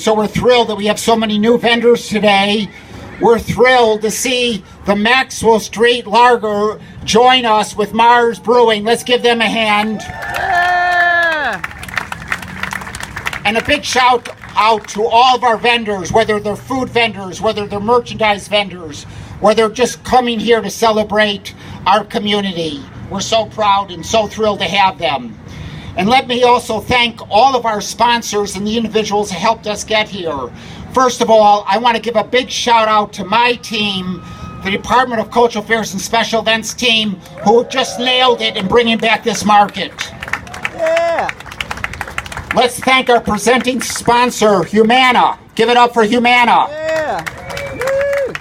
So we're thrilled that we have so many new vendors today. We're thrilled to see the Maxwell Street Lager join us with Mars Brewing. Let's give them a hand. Yeah. And a big shout out to all of our vendors, whether they're food vendors, whether they're merchandise vendors, whether they're just coming here to celebrate our community. We're so proud and so thrilled to have them. And let me also thank all of our sponsors and the individuals who helped us get here. First of all, I want to give a big shout out to my team, the Department of Cultural Affairs and Special Events team, who just nailed it in bringing back this market. Yeah. Let's thank our presenting sponsor, Humana. Give it up for Humana. Yeah. Woo.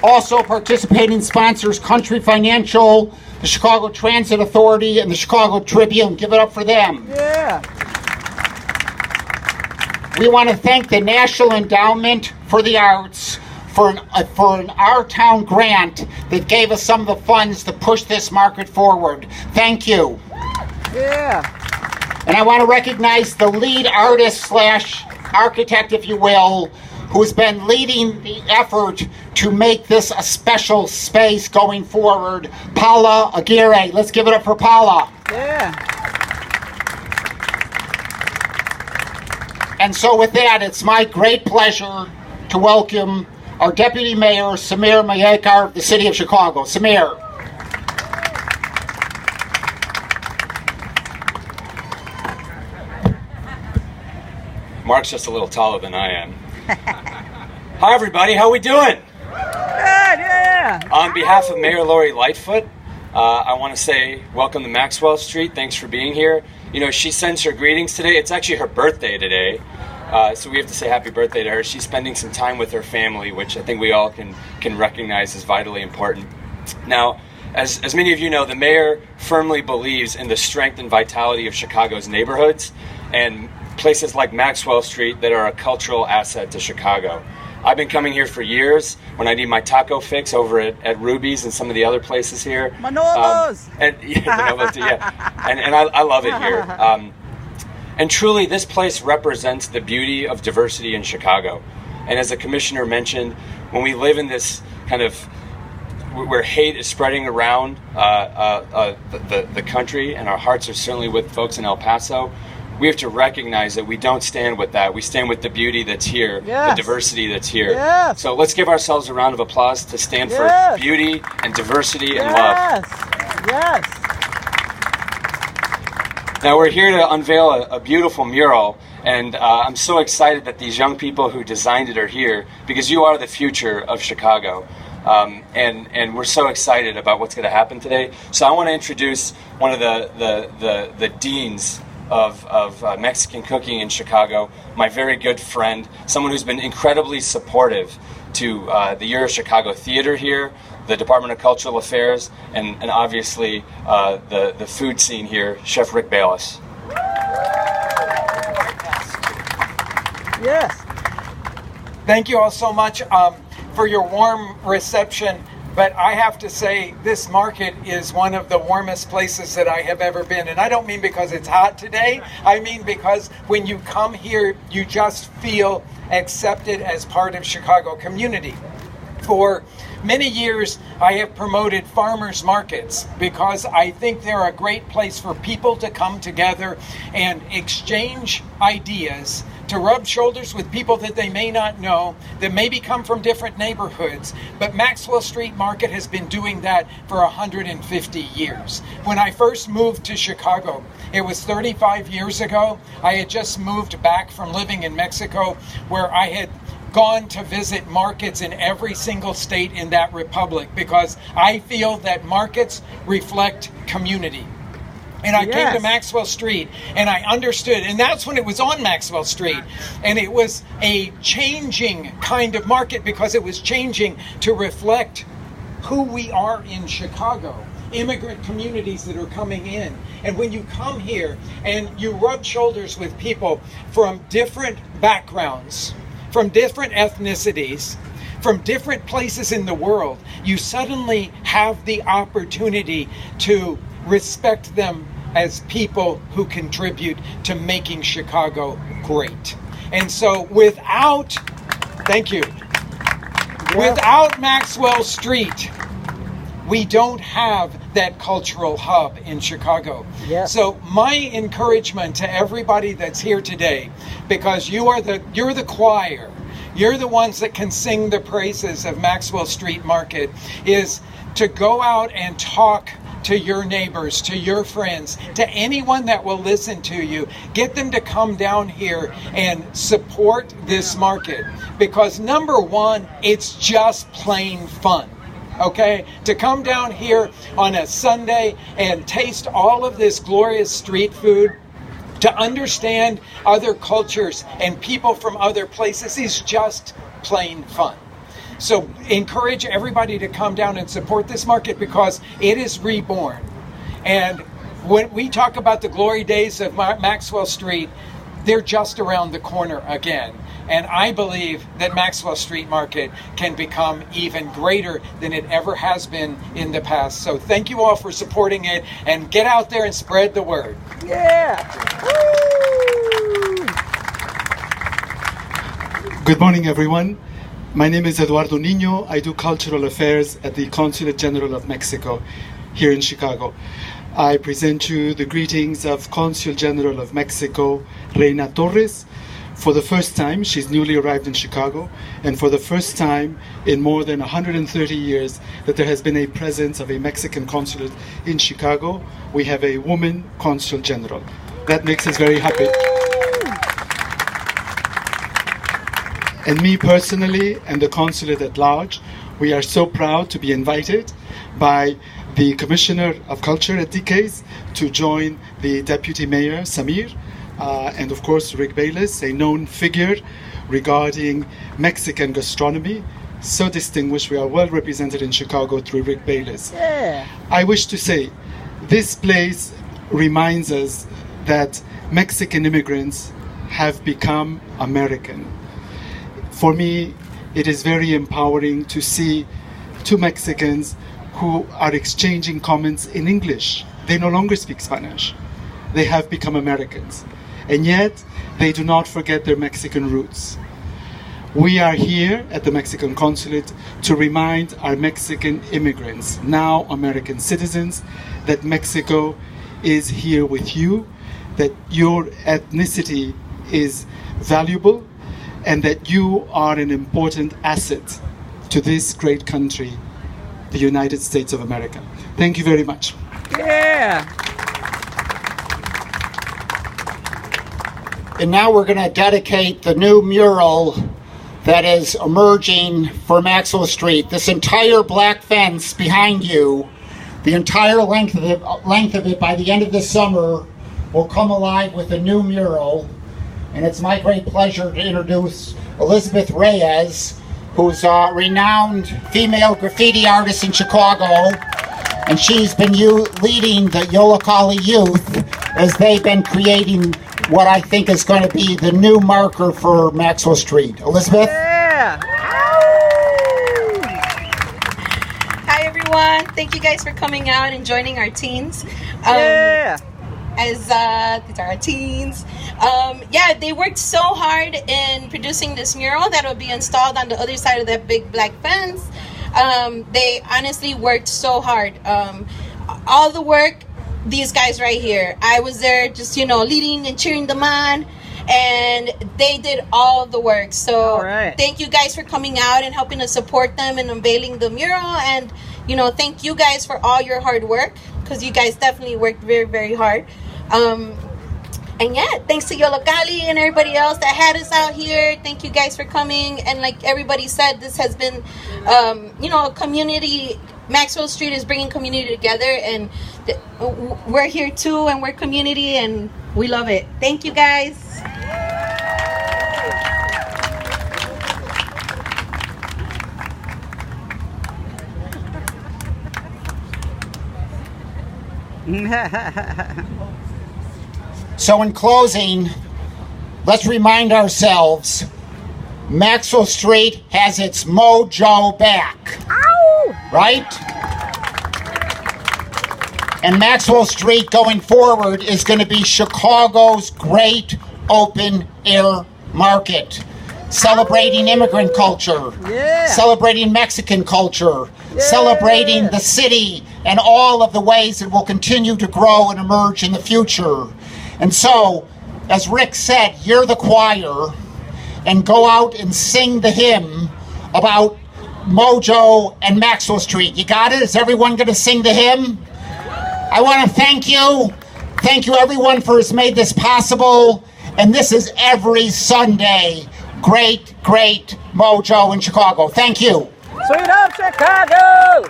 Also participating sponsors, Country Financial, the Chicago Transit Authority, and the Chicago Tribune. Give it up for them. Yeah. We want to thank the National Endowment for the Arts for an Our Town grant that gave us some of the funds to push this market forward. Thank you. Yeah. And I want to recognize the lead artist slash architect, if you will, who's been leading the effort to make this a special space going forward, Paula Aguirre. Let's give it up for Paula. Yeah. And so with that, it's my great pleasure to welcome our Deputy Mayor, Samir Mayekar of the City of Chicago. Samir. Mark's just a little taller than I am. Hi everybody, how we doing? Good, yeah. On behalf of Mayor Lori Lightfoot, I want to say welcome to Maxwell Street. Thanks for being here. You know, she sends her greetings today. It's actually her birthday today. So we have to say happy birthday to her. She's spending some time with her family, which I think we all can recognize as vitally important. Now, as many of you know, the mayor firmly believes in the strength and vitality of Chicago's neighborhoods and places like Maxwell Street that are a cultural asset to Chicago. I've been coming here for years when I need my taco fix over at Ruby's and some of the other places here. Manolos! And I love it here. And truly, this place represents the beauty of diversity in Chicago. And as the commissioner mentioned, when we live in this kind of where hate is spreading around the country, and our hearts are certainly with folks in El Paso, we have to recognize that we don't stand with that. We stand with the beauty that's here, yes. The diversity that's here. Yes. So let's give ourselves a round of applause to stand Yes. for beauty and diversity and Yes. love. Yes. Now we're here to unveil a beautiful mural, and I'm so excited that these young people who designed it are here, because you are the future of Chicago. And we're so excited about what's going to happen today. So I want to introduce one of the deans of Mexican cooking in Chicago, my very good friend, someone who's been incredibly supportive to the Year of Chicago Theater here, the Department of Cultural Affairs, and obviously the food scene here, Chef Rick Bayless. Yes. Thank you all so much for your warm reception. But I have to say, this market is one of the warmest places that I have ever been. And I don't mean because it's hot today. I mean because when you come here, you just feel accepted as part of Chicago community. For many years, I have promoted farmers markets because I think they're a great place for people to come together and exchange ideas, to rub shoulders with people that they may not know, that maybe come from different neighborhoods. But Maxwell Street Market has been doing that for 150 years. When I first moved to Chicago, it was 35 years ago. I had just moved back from living in Mexico, where I had gone to visit markets in every single state in that republic, because I feel that markets reflect community. And I came to Maxwell Street, and I understood, and that's when it was on Maxwell Street, and it was a changing kind of market because it was changing to reflect who we are in Chicago, immigrant communities that are coming in. And when you come here and you rub shoulders with people from different backgrounds, from different ethnicities, from different places in the world, you suddenly have the opportunity to respect them as people who contribute to making Chicago great. And so without, thank you, without Maxwell Street, we don't have that cultural hub in Chicago. Yeah. So my encouragement to everybody that's here today, because you're the choir, you're the ones that can sing the praises of Maxwell Street Market, is to go out and talk to your neighbors, to your friends, to anyone that will listen to you. Get them to come down here and support this market, because number one, it's just plain fun. Okay, to come down here on a Sunday and taste all of this glorious street food, to understand other cultures and people from other places is just plain fun. So encourage everybody to come down and support this market, because it is reborn. And when we talk about the glory days of Maxwell Street, they're just around the corner again. And I believe that Maxwell Street Market can become even greater than it ever has been in the past. So thank you all for supporting it, and get out there and spread the word. Yeah. Woo. Good morning, everyone. My name is Eduardo Niño. I do cultural affairs at the Consulate General of Mexico here in Chicago. I present you the greetings of Consul General of Mexico, Reina Torres. For the first time, she's newly arrived in Chicago, and for the first time in more than 130 years that there has been a presence of a Mexican consulate in Chicago, we have a woman Consul General. That makes us very happy. And me personally, and the consulate at large, we are so proud to be invited by the Commissioner of Culture at DCASE to join the Deputy Mayor, Samir, and of course Rick Bayless, a known figure regarding Mexican gastronomy. So distinguished, we are well represented in Chicago through Rick Bayless. Yeah. I wish to say, this place reminds us that Mexican immigrants have become American. For me, it is very empowering to see two Mexicans who are exchanging comments in English. They no longer speak Spanish. They have become Americans. And yet, they do not forget their Mexican roots. We are here at the Mexican Consulate to remind our Mexican immigrants, now American citizens, that Mexico is here with you, that your ethnicity is valuable, and that you are an important asset to this great country, the United States of America. Thank you very much. Yeah. And now we're going to dedicate the new mural that is emerging for Maxwell Street. This entire black fence behind you, the entire length of it by the end of the summer will come alive with a new mural. And it's my great pleasure to introduce Elizabeth Reyes, who's a renowned female graffiti artist in Chicago. And she's been leading the Yollocalli youth as they've been creating what I think is going to be the new marker for Maxwell Street. Elizabeth? Yeah. Hi everyone, thank you guys for coming out and joining our teens. Yeah. These are our teens. Yeah, they worked so hard in producing this mural that will be installed on the other side of that big black fence. They honestly worked so hard. All the work, these guys right here. I was there just, leading and cheering them on, and they did all the work. So Thank you guys for coming out and helping us support them and unveiling the mural. And, thank you guys for all your hard work, because you guys definitely worked very, very hard. And yeah, thanks to Yollocalli and everybody else that had us out here. Thank you guys for coming. And like everybody said, this has been, a community. Maxwell Street is bringing community together, and we're here too, and we're community, and we love it. Thank you guys. So in closing, let's remind ourselves, Maxwell Street has its mojo back. Ow! Right? And Maxwell Street going forward is going to be Chicago's great open air market, celebrating immigrant culture, Yeah. celebrating Mexican culture, celebrating the city and all of the ways it will continue to grow and emerge in the future. And so, as Rick said, you're the choir, and go out and sing the hymn about Mojo and Maxwell Street. You got it? Is everyone going to sing the hymn? I want to thank you. Thank you, everyone, for has made this possible. And this is every Sunday. Great, great Mojo in Chicago. Thank you. Sweet Home Chicago!